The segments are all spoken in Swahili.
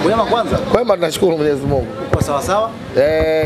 Wema kwanza? Kwema, tunashukuru Mwenyezi Mungu. Uko sawa sawa?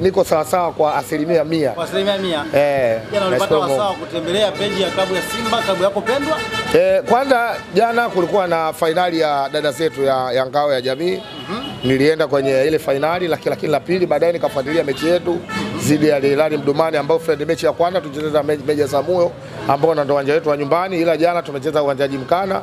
Niko sawa sawa kwa asilimia 100. Kwa asilimia 100? Jana ulipata wasawa kutembelea peji ya klabu ya Simba, klabu yako pendwa? Kwanza jana kulikuwa na fainali ya dada zetu ya ngao ya jamii. Nilienda kwenye ile fainali, lakini la pili baadaye nikafuatilia mechi yetu zidi ya Hilali Mdumani, ambao friend mechi ya kwanza tulicheza Meja Samuyo ambao ndo uwanja wetu wa nyumbani, ila jana tumecheza uwanja Jimkana.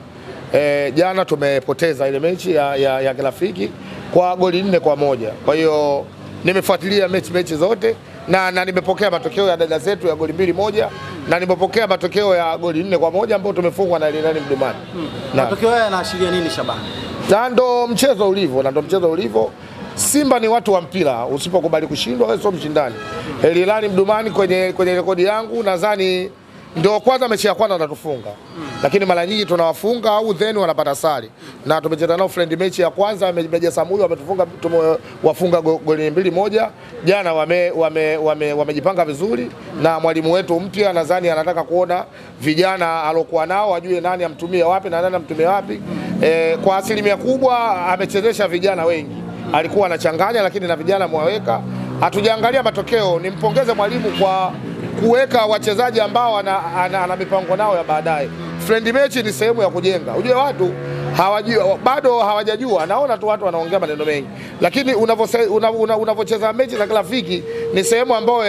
Jana tumepoteza ile mechi ya kirafiki kwa goli 4-1. Kwa hiyo nimefuatilia mechi zote na nimepokea matokeo ya dada zetu ya goli 2-1 na nimepokea matokeo ya goli 4-1 ambao tumefungwa na Hilali Mdumani. Matokeo haya yanaashiria nini, Shabani? Ndo mchezo ulivyo. Simba ni watu wa mpira, usipokubali kushindwa wewe sio mshindani. Hilali Mdumani kwenye rekodi yangu nadhani ndio kwanza mechi ya kwanza watatufunga. Lakini mara nyingi tunawafunga au then wanapata sare. Na tumecheza nao friend mechi ya kwanza Meja Samuyo wametufunga, tumewafunga goli 2-1. Jana wamejipanga vizuri na mwalimu wetu mpya nadhani anataka kuona vijana alokuwa nao ajue nani amtumie wapi na nani amtumie wapi. Kwa asilimia kubwa amechezesha vijana wengi. Alikuwa anachanganya lakini na vijana mwaweka. Hatujaangalia matokeo, nimpongeze mwalimu kwa kuweka wachezaji ambao ana mipango nao ya baadaye. Friend match ni sehemu ya kujenga. Unajua watu bado hawajajua, naona tu watu wanaongea maneno mengi. Lakini unavocheza mechi za kirafiki ni sehemu ambayo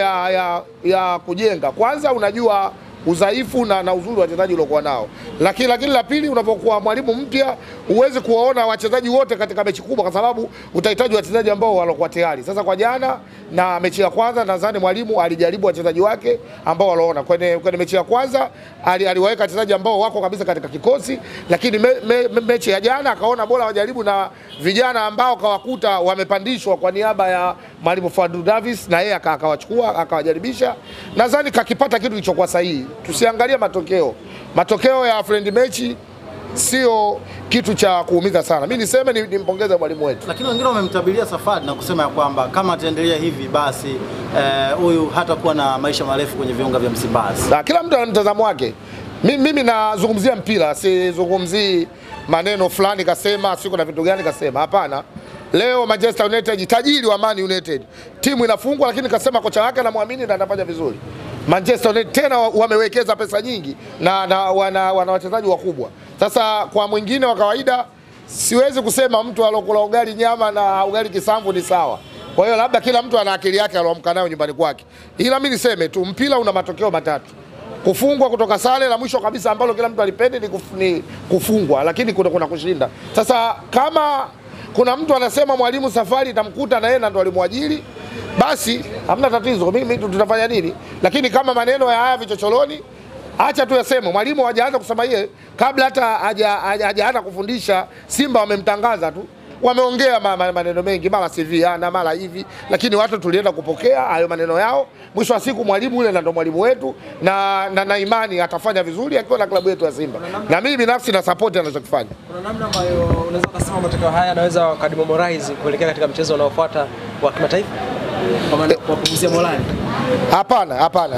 ya kujenga. Kwanza unajua udhaifu na uzuri wa wachezaji uliokuwa nao. Lakini la pili, unapokuwa mwalimu mpya uweze kuwaona wachezaji wote katika mechi kubwa, kwa sababu utahitaji wachezaji ambao walikuwa tayari. Sasa kwa jana na mechi ya kwanza nadhani mwalimu alijaribu wachezaji wake ambao waliona. Kwenye mechi ya kwanza aliwaweka wachezaji ambao wako kabisa katika kikosi, lakini mechi ya jana akaona bora wajaribu na vijana ambao kawakuta wamepandishwa kwa niaba ya mwalimu Fadlu Davis, na yeye akawachukua akawajaribisha. Nadhani kakipata kitu kilichokuwa sahihi. Tusiangalie matokeo ya friend mechi sio kitu cha kuumiza sana. Mimi niseme nimpongeze mwalimu wetu. Lakini wengine wamemtabiria safari na kusema ya kwamba kama ataendelea hivi basi huyu hatakuwa na maisha marefu kwenye viunga vya Msimbazi. Kila mtu ana mtazamo wake. Mimi nazungumzia mpira, sizungumzii maneno fulani kasema siko na vitu gani kasema. Hapana. Leo Manchester United, tajiri wa Man United, timu inafungwa lakini kasema kocha wake anamwamini na anafanya vizuri. Manchester United tena wamewekeza pesa nyingi na wana wachezaji wakubwa. Sasa kwa mwingine wa kawaida siwezi kusema mtu alokula ugali nyama na ugali kisamvu ni sawa. Kwa hiyo labda kila mtu ana akili yake alomka nayo nyumbani kwake. Ila mimi niseme tu mpira una matokeo matatu. Kufungwa kutoka sare, la mwisho kabisa ambalo kila mtu alipende ni kufungwa, lakini kuna kushinda. Sasa kama kuna mtu anasema mwalimu safari itamkuta na yeye ndo alimwajiri, basi hamna tatizo, mimi tutafanya nini? Lakini kama maneno ya haya vichocholoni, acha tu yaseme. Mwalimu hajaanza kusema yeye kabla hata hajaanza kufundisha. Simba wamemtangaza tu, wameongea maneno mengi, mara CV na mara hivi, lakini watu tulienda kupokea hayo maneno yao. Mwisho wa siku mwalimu yule ndo mwalimu wetu na imani atafanya vizuri akiwa na klabu yetu ya Simba. Na mimi binafsi na support anachokifanya. Kuna namna ambayo unaweza kusema matokeo haya yanaweza wakademoralize kuelekea katika mchezo unaofuata wa kimataifa? Kwa maana kuwapunguzia morali?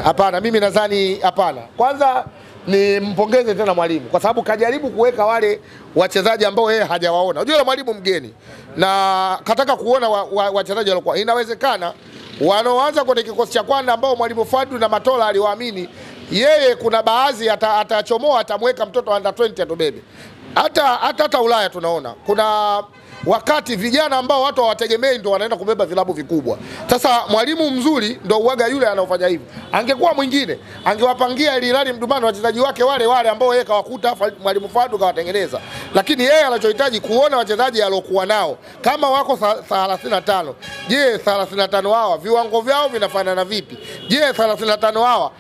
Hapana. Mimi nadhani hapana. Kwanza ni mpongeze tena mwalimu kwa sababu kajaribu kuweka wale wachezaji ambao yeye hajawaona. Unajua mwalimu mgeni na kataka kuona wachezaji walikuwa. Inawezekana wanaoanza kwenye kikosi cha kwanza ambao mwalimu Fadlu na Matola aliwaamini, yeye kuna baadhi atachomoa, atamweka mtoto under 20 atobebe. Hata Ulaya tunaona kuna wakati vijana ambao watu hawategemei ndo wanaenda kubeba vilabu vikubwa. Sasa mwalimu mzuri ndo uaga yule anaofanya hivyo. Angekuwa mwingine angewapangia Hilali Mdumani wachezaji wake wale ambao yeye kawakuta mwalimu Fadlu kawatengeneza. Lakini yeye anachohitaji kuona wachezaji alokuwa nao kama wako 35. Je, 35 hawa viwango vyao vinafanana vipi? Je, 35 hawa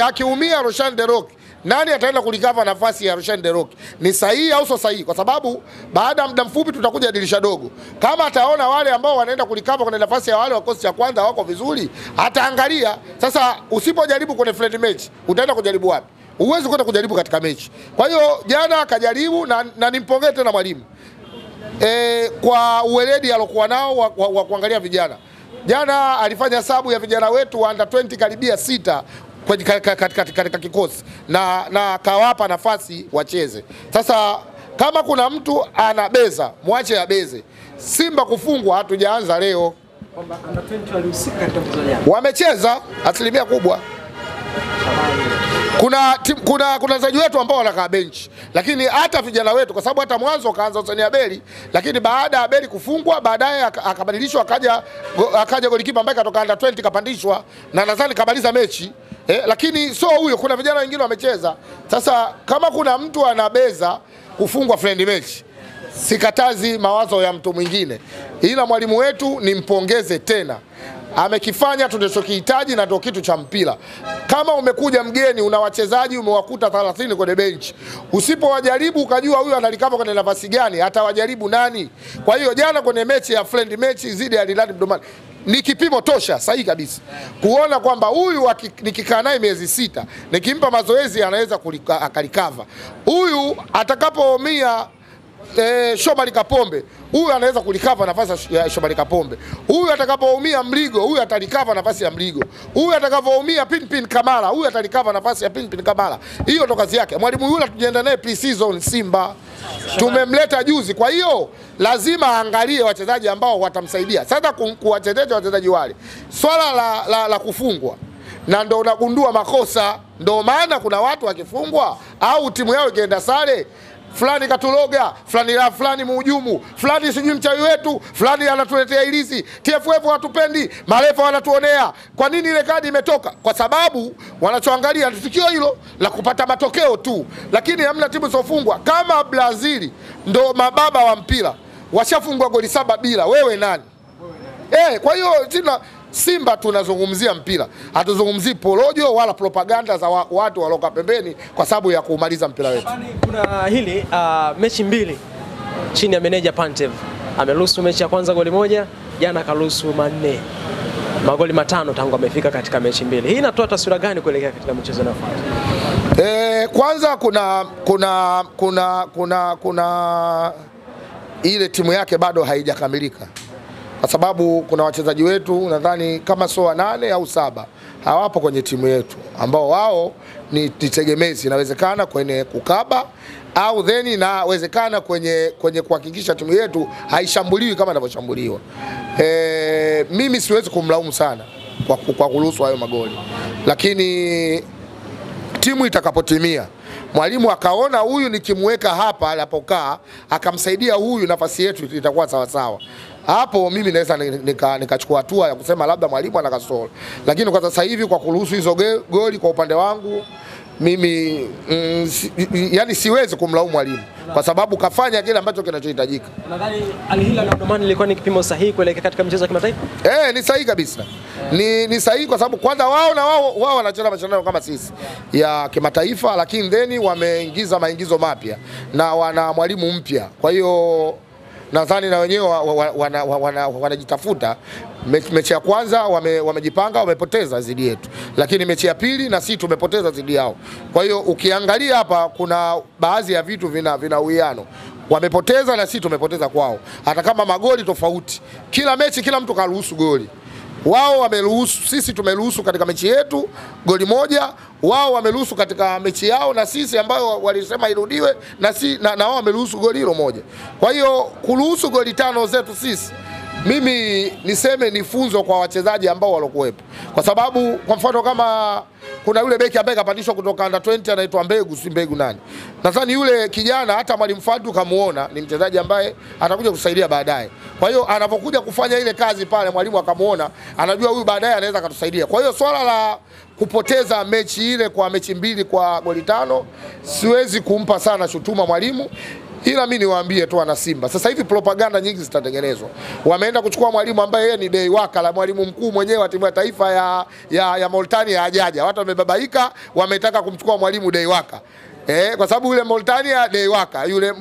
akiumia Roshan De Reuck, nani ataenda kulikava nafasi ya Roshan De Reuck? Ni sahihi au sio sahihi? Kwa sababu baada ya muda mfupi tutakuja dirisha dogo. Kama ataona wale ambao wanaenda kulikava kwenye nafasi ya wale wa kosi cha kwanza wako vizuri, ataangalia. Sasa usipojaribu kwenye friend match, utaenda kujaribu wapi? Huwezi kwenda kujaribu katika mechi. Kwa hiyo jana akajaribu na nimpongeze tena mwalimu. Kwa uweledi alokuwa nao wa kuangalia vijana. Jana alifanya hesabu ya vijana wetu wa under 20 karibia 6 katika kikosi na kawapa nafasi wacheze. Sasa Kama kuna mtu anabeza, mwache abeze. Simba kufungwa hatujaanza leo. Kwamba under 20 walihusika katika mchezo jana. Wamecheza asilimia kubwa. Kuna wachezaji wetu ambao wanakaa bench, lakini hata vijana wetu, kwa sababu hata mwanzo kaanza Hussein Abeli, lakini baada ya Abeli kufungwa baadaye akabadilishwa, akaja golikipa ambaye katoka under 20 kapandishwa na nadhani kamaliza mechi. Lakini sio huyo, kuna vijana wengine wamecheza. Sasa kama kuna mtu anabeza kufungwa friendly match, sikatazi mawazo ya mtu mwingine, ila mwalimu wetu nimpongeze tena, amekifanya tunachokihitaji na ndio kitu cha mpira. Kama umekuja mgeni, una wachezaji umewakuta 30 kwenye bench, usipowajaribu ukajua huyu analikava kwenye nafasi gani, atawajaribu nani? Kwa hiyo jana kwenye mechi ya friendly match zidi ya Al-Hilal Mdumani ni kipimo tosha sahihi kabisa kuona kwamba huyu nikikaa naye miezi 6 nikimpa mazoezi anaweza akalikava. Huyu atakapoumia Shomari Kapombe, huyu anaweza kulikava nafasi ya Shomari Kapombe. Huyu atakapoumia Mligo, huyu atalikava nafasi ya Mligo. Huyu atakapoumia Pinpin Kamara, huyu atalikava nafasi ya Pinpin Kamara. Hiyo ndo kazi yake. Mwalimu yule tujienda naye pre-season Simba. Tumemleta juzi, kwa hiyo lazima aangalie wachezaji ambao watamsaidia. Sasa kuwachezaji wachezaji wale. Swala la kufungwa na ndo unagundua makosa, ndo maana kuna watu wakifungwa au timu yao ikienda sare, fulani katuloga, fulani mhujumu, fulani sijui mchawi wetu, fulani anatuletea ilizi, TFF watupendi, marefa wanatuonea. Kwa nini ile kadi imetoka? Kwa sababu wanachoangalia ni tukio hilo la kupata matokeo tu, lakini hamna timu zofungwa. Kama Brazil ndo mababa wa mpira, washafungwa goli 7 bila, wewe nani? Kwa hiyo Simba tunazungumzia mpira, hatuzungumzii porojo wala propaganda za watu waloka pembeni kwa sababu ya kumaliza mpira wetu. Kuna hili mechi 2 chini ya meneja Pantev. Ameruhusu mechi ya kwanza goli 1, jana karuhusu 4. Magoli 5 tangu amefika katika mechi 2. Hii inatoa taswira gani kuelekea katika michezo inayofuata? Kwanza kuna ile timu yake bado haijakamilika. Kwa sababu kuna wachezaji wetu nadhani kama sio 8 au 7 hawapo kwenye timu yetu ambao wao ni tegemezi. Inawezekana kwenye kukaba au then inawezekana kwenye kuhakikisha timu yetu haishambuliwi kama inavyoshambuliwa. Mimi siwezi kumlaumu sana kwa kuruhusu hayo magoli, lakini timu itakapotimia, mwalimu akaona huyu nikimweka hapa anapokaa akamsaidia huyu, nafasi yetu itakuwa sawa sawa. Hapo mimi naweza nikachukua hatua ya kusema labda mwalimu ana kasoro. Lakini kwa sasa hivi kwa kuruhusu hizo goli kwa upande wangu mimi yani siwezi kumlaumu mwalimu kwa sababu kafanya kile ambacho kinachohitajika. Nadhani Al-Hilal na Mdumani ilikuwa ni kipimo sahihi kuelekea katika mchezo wa kimataifa. Ni sahihi kabisa. Ni sahihi kwa sababu kwanza wao wanacheza mashindano kama sisi ya kimataifa, lakini then wameingiza maingizo mapya na wana mwalimu mpya. Kwa hiyo nadhani na wenyewe wanajitafuta. Mechi ya kwanza wamejipanga, wamepoteza dhidi yetu, lakini mechi ya pili na sisi tumepoteza dhidi yao. Kwa hiyo ukiangalia hapa kuna baadhi ya vitu vina uwiano. Wamepoteza na sisi tumepoteza kwao, hata kama magoli tofauti. Kila mechi kila mtu karuhusu goli. Wao wameruhusu, sisi tumeruhusu katika mechi yetu goli 1, wao wameruhusu katika mechi yao na sisi ambayo walisema irudiwe na wao wameruhusu goli hilo 1. Kwa hiyo kuruhusu goli 5 zetu sisi, mimi niseme ni funzo kwa wachezaji ambao walokuwepo. Kwa sababu kwa mfano kama kuna yule beki ambaye kapandishwa kutoka under 20 anaitwa Mbegu nani? Nadhani yule kijana hata mwalimu Fadu kamuona ni mchezaji ambaye atakuja kusaidia baadaye. Kwa hiyo anapokuja kufanya ile kazi pale mwalimu akamuona, anajua huyu baadaye anaweza kutusaidia. Kwa hiyo swala la kupoteza mechi ile kwa mechi 2 kwa goli 5 siwezi kumpa sana shutuma mwalimu. Ila mimi niwaambie tu wana Simba, sasa hivi propaganda nyingi zitatengenezwa. Wameenda kuchukua mwalimu ambaye yeye ni day worker, la mwalimu mkuu mwenyewe wa timu ya taifa ya Mauritania hajaja. Watu wamebabaika, wametaka kumchukua mwalimu day worker. Kwa sababu yule Mauritania day worker, yule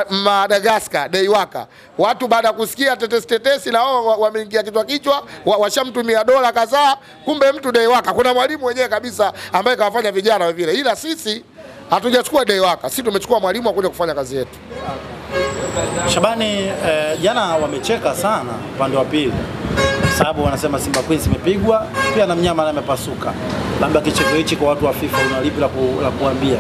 Madagascar day worker. Watu baada ya kusikia tetesi na wao wameingia kichwa washamtumia dola kadhaa, kumbe mtu day worker. Kuna mwalimu mwenyewe kabisa ambaye kawafanya vijana vile. Ila sisi hatujachukua day worker, sisi tumechukua mwalimu akuja kufanya kazi yetu. Shabani, jana wamecheka sana upande wa pili, sababu wanasema Simba Queens imepigwa pia na mnyama amepasuka. Labda kicheko hichi kwa watu wa FIFA unalipi la kuambia?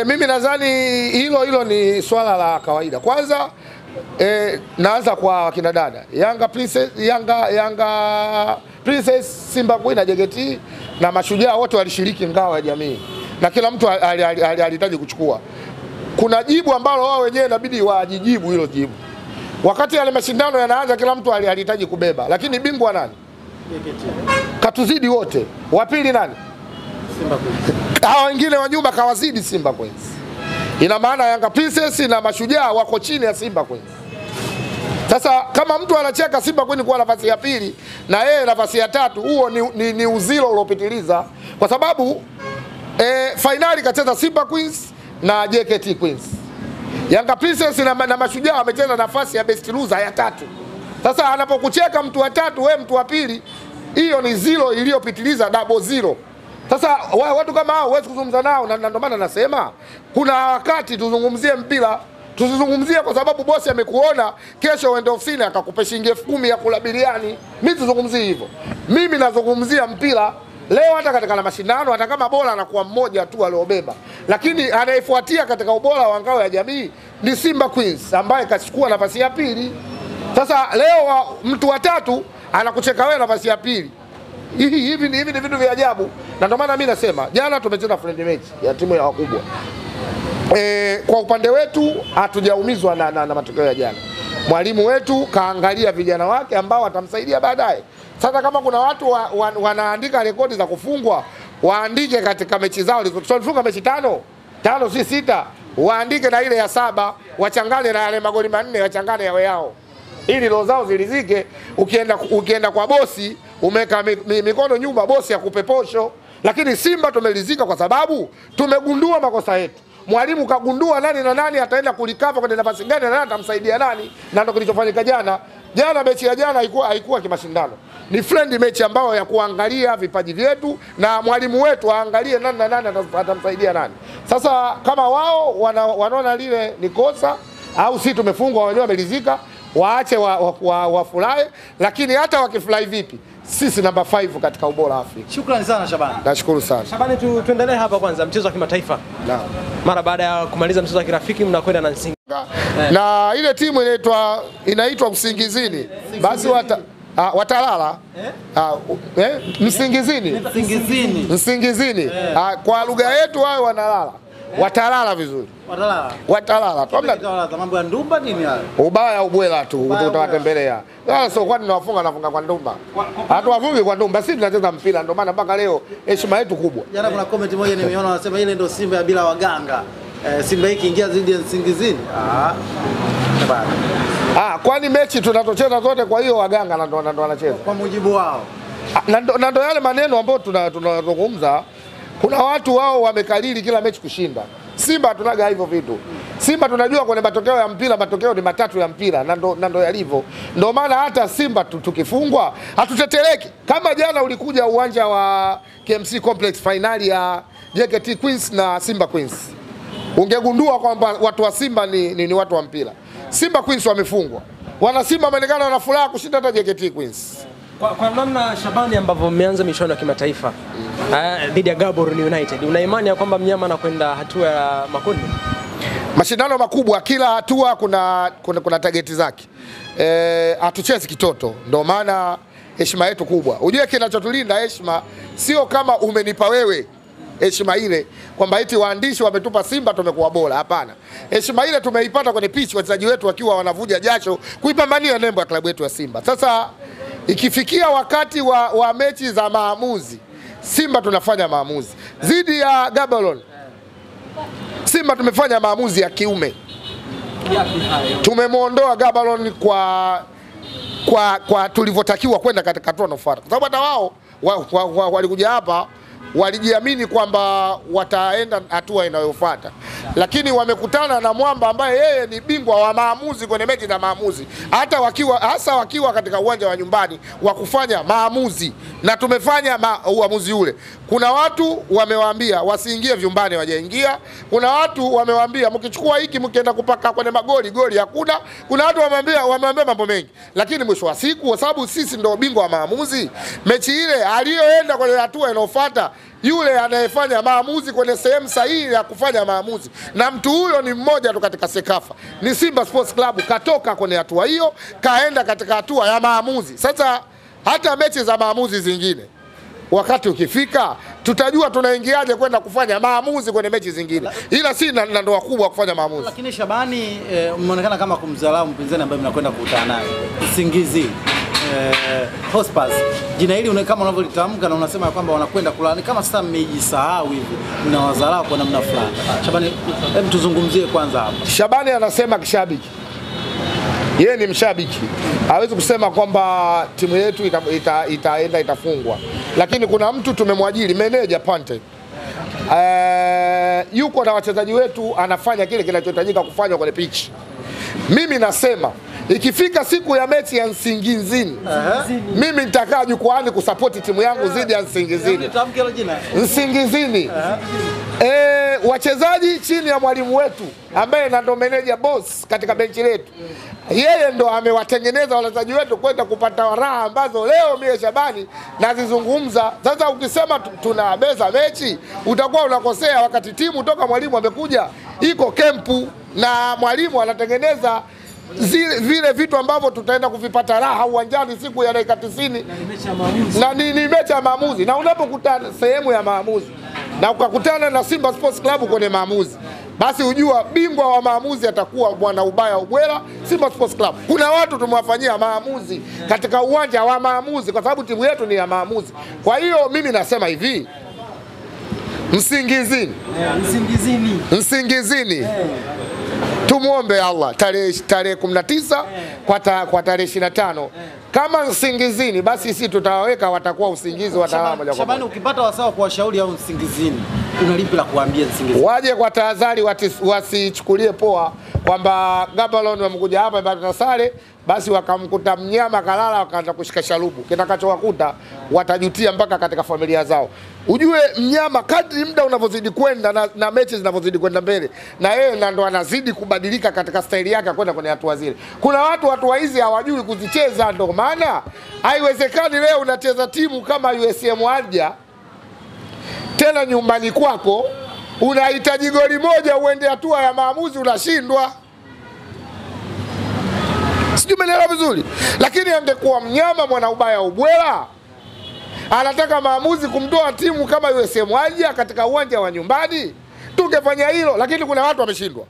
Mimi nadhani hilo ni swala la kawaida. Kwanza naanza kwa wakina dada Yanga Princess, Simba Queen na JKT na Mashujaa wote walishiriki ngao ya jamii na kila mtu alihitaji kuchukua. Kuna jibu ambalo wao wenyewe inabidi wajijibu hilo jibu. Wakati yale mashindano yanaanza kila mtu alihitaji kubeba, lakini bingwa nani? JKT. Katuzidi wote. Wa pili nani? Simba Queens. Hao wengine wa nyuma kawazidi Simba Queens. Ina maana Yanga Princess na Mashujaa wako chini ya Simba Queens. Sasa kama mtu anacheka Simba Queens kuwa nafasi ya pili na yeye nafasi ya tatu, huo ni uzilo uliopitiliza, kwa sababu finali kacheza Simba Queens na JKT Queens. Yanga Princess na Mashujaa wamecheza nafasi ya best loser ya tatu. Sasa anapokucheka mtu wa tatu, wewe mtu wa pili, hiyo ni zero iliyopitiliza, double zero. Sasa watu kama hao huwezi kuzungumza nao, na ndio maana nasema kuna wakati tuzungumzie mpira. Tusizungumzie kwa sababu bosi amekuona kesho uende ofisini akakupa shilingi 10,000 ya kula biriani. Mimi tuzungumzie hivyo. Mimi nazungumzia mpira. Leo hata katika mashindano, hata kama bora anakuwa mmoja tu aliobeba, lakini anayefuatia katika ubora wa ngao ya jamii ni Simba Queens ambaye kachukua nafasi ya pili. Sasa leo mtu wa tatu anakucheka wewe nafasi ya pili. Hivi ni vitu vya ajabu, na ndio maana mimi nasema jana tumecheza friendly match ya timu ya wakubwa. Kwa upande wetu hatujaumizwa na matokeo ya jana. Mwalimu wetu kaangalia vijana wake ambao watamsaidia baadaye. Sasa kama kuna watu wanaandika rekodi za kufungwa, waandike katika mechi zao. Tulifunga mechi 5 si 6, waandike na ile ya 7, wachangane na yale magoli 4, wachangane yawe yao, ili roho zao zilizike. Ukienda kwa bosi umeka mikono nyuma, bosi akupe posho. Lakini Simba tumelizika kwa sababu tumegundua makosa yetu. Mwalimu kagundua nani na nani ataenda kulikava kwenye nafasi gani na nani atamsaidia nani, na ndio kilichofanyika jana. Jana mechi ya jana haikuwa kimashindano. Ni friendly mechi ambayo ya kuangalia vipaji vyetu na mwalimu wetu aangalie nani na nani atamsaidia nani. Sasa kama wao wanaona lile ni kosa au si tumefungwa wenyewe wamelizika, waache wafurahi, lakini hata wakifurahi vipi, sisi namba 5 katika ubora wa Afrika. Shukrani sana Shabani. Nashukuru sana. Shabani, tuendelee hapa kwanza mchezo wa kimataifa. Naam. Mara baada ya kumaliza mchezo wa kirafiki mnakwenda na Nsingizini. Na ile timu inaitwa Msingizini. Basi watalala. Msingizini. Kwa lugha yetu wao wanalala. Watalala vizuri. Watalala. Mambo ya ndumba nini hayo? Ubaya ubwela tu utawatembelea. Sasa kwani nafunga kwa ndumba. Hatuwafungi kwa ndumba. Sisi tunacheza mpira, ndio maana mpaka leo heshima yetu kubwa. Jana kuna comment moja nimeona wanasema ile ndio Simba ya bila waganga. Simba hiki ingia dhidi ya Nsingizini. Kwani mechi tunatocheza zote, kwa hiyo waganga ndio wanacheza. Kwa mujibu wao. Na ndio yale maneno ambayo tunazungumza. Kuna watu wao wamekalili kila mechi kushinda. Simba tunaga hivyo vitu. Simba tunajua kwenye matokeo ya mpira, matokeo ni matatu ya mpira, na ndo yalivyo. Ndio maana hata Simba tukifungwa hatuteteleki. Kama jana ulikuja uwanja wa KMC Complex finali ya JKT Queens na Simba Queens, ungegundua kwamba watu wa Simba ni watu wa mpira. Simba Queens wamefungwa, wana Simba wameonekana wana furaha kushinda hata JKT Queens. Kwa namna Shabani ambavyo mmeanza michuano ya kimataifa dhidi ya Gaborone United, una imani ya kwamba mnyama anakwenda hatua ya makundi? Mashindano makubwa, kila hatua kuna targeti zake. Hatuchezi kitoto, ndio maana heshima yetu kubwa. Unajua kinachotulinda heshima sio kama umenipa wewe heshima ile kwamba eti waandishi wametupa Simba tumekuwa bora, hapana. Heshima ile tumeipata kwenye pitch, wachezaji wetu wakiwa wanavuja jasho kuipambania nembo ya klabu yetu ya Simba. Sasa ikifikia wakati wa mechi za maamuzi, Simba tunafanya maamuzi. Zidi ya Gaborone, Simba tumefanya maamuzi ya kiume. Tumemuondoa Gaborone kwa tulivyotakiwa kwenda katika hatua inayofuata. Kwa sababu hata wao walikuja hapa walijiamini kwamba wataenda hatua inayofuata, lakini wamekutana na mwamba ambaye yeye ni bingwa wa maamuzi kwenye mechi za maamuzi, hasa wakiwa katika uwanja wa nyumbani wa kufanya maamuzi, na tumefanya uamuzi ule. Kuna watu wamewaambia wasiingie vyumbani, wajaingia. Kuna watu wamewaambia mkichukua hiki mkienda kupaka kwenye goli hakuna. Kuna watu wamewaambia mambo mengi, lakini mwisho wa siku, kwa sababu sisi ndio bingwa wa maamuzi, mechi ile aliyoenda kwenye hatua inayofuata, yule anayefanya maamuzi kwenye sehemu sahihi ya kufanya maamuzi, na mtu huyo ni mmoja tu katika Sekafa, ni Simba Sports Club. Katoka kwenye hatua hiyo kaenda katika hatua ya maamuzi. Sasa hata mechi za maamuzi zingine, wakati ukifika, tutajua tunaingiaje kwenda kufanya maamuzi kwenye mechi zingine, ila si na ndoa kubwa kufanya maamuzi. Lakini Shabani, umeonekana kama kumdharau mpinzani ambaye mnakwenda kukutana naye, Nsingizini Hotspurs. Jina hili kama unavyolitamka na unasema kwamba wanakwenda kulani, kama sasa mmejisahau hivi, mnawadharau kwa namna fulani. Shabani, hebu tuzungumzie kwanza hapa. Shabani anasema kishabiki, yeye ni mshabiki, hawezi kusema kwamba timu yetu itaenda itafungwa. Lakini kuna mtu tumemwajiri, meneja Pante, yuko na wachezaji wetu, anafanya kile kinachohitajika kufanywa kwenye pitch. Mimi nasema ikifika siku ya mechi ya Nsingizini, mimi nitakaa jukwaani kusapoti timu yangu zidi ya Nsingizini. Nsingizini. Wachezaji chini ya mwalimu wetu ambaye ndo meneja boss katika benchi letu, yeye ndo amewatengeneza wachezaji wetu kwenda kupata raha ambazo leo mimi Shabani nazizungumza. Sasa ukisema tunabeza mechi, utakuwa unakosea, wakati timu toka mwalimu amekuja iko kempu na mwalimu anatengeneza vile vitu ambavyo tutaenda kuvipata raha uwanjani siku ya dakika 90, na ni mechi ya maamuzi. Na unapokutana sehemu ya maamuzi na ukakutana na Simba Sports Club kwenye maamuzi, basi ujua bingwa wa maamuzi atakuwa bwana ubaya ubwela Simba Sports Club. Kuna watu tumewafanyia maamuzi katika uwanja wa maamuzi kwa sababu timu yetu ni ya maamuzi. Kwa hiyo mimi nasema hivi, Nsingizini. Tumuombe Allah tarehe 19 kwa tarehe 25. Kama Nsingizini, basi sisi tutawaweka, watakuwa usingizi watalala moja kwa moja. Shabani, ukipata wasawa kuwashauri au Nsingizini, unalipi la kuambia Nsingizini? Waje kwa tahadhari, wasichukulie poa kwamba Gaborone wamekuja hapa mpaka sare, basi wakamkuta mnyama kalala wakaanza kushika sharubu. Kitakachowakuta watajutia mpaka katika familia zao. Ujue mnyama kadri muda unavyozidi kwenda na mechi zinavyozidi kwenda mbele, na yeye ndo anazidi kubadilika katika staili yake kwenda kwenye hatua zile. Kuna watu hizi hawajui kuzicheza, ndo maana haiwezekani leo unacheza timu kama USM Alger tena nyumbani kwako, unahitaji goli moja uende hatua ya maamuzi, unashindwa. Sijui umeelewa vizuri. Lakini angekuwa mnyama mwana ubaya ubwela, anataka maamuzi kumtoa timu kama USM Alger katika uwanja wa nyumbani, tungefanya hilo. Lakini kuna watu wameshindwa.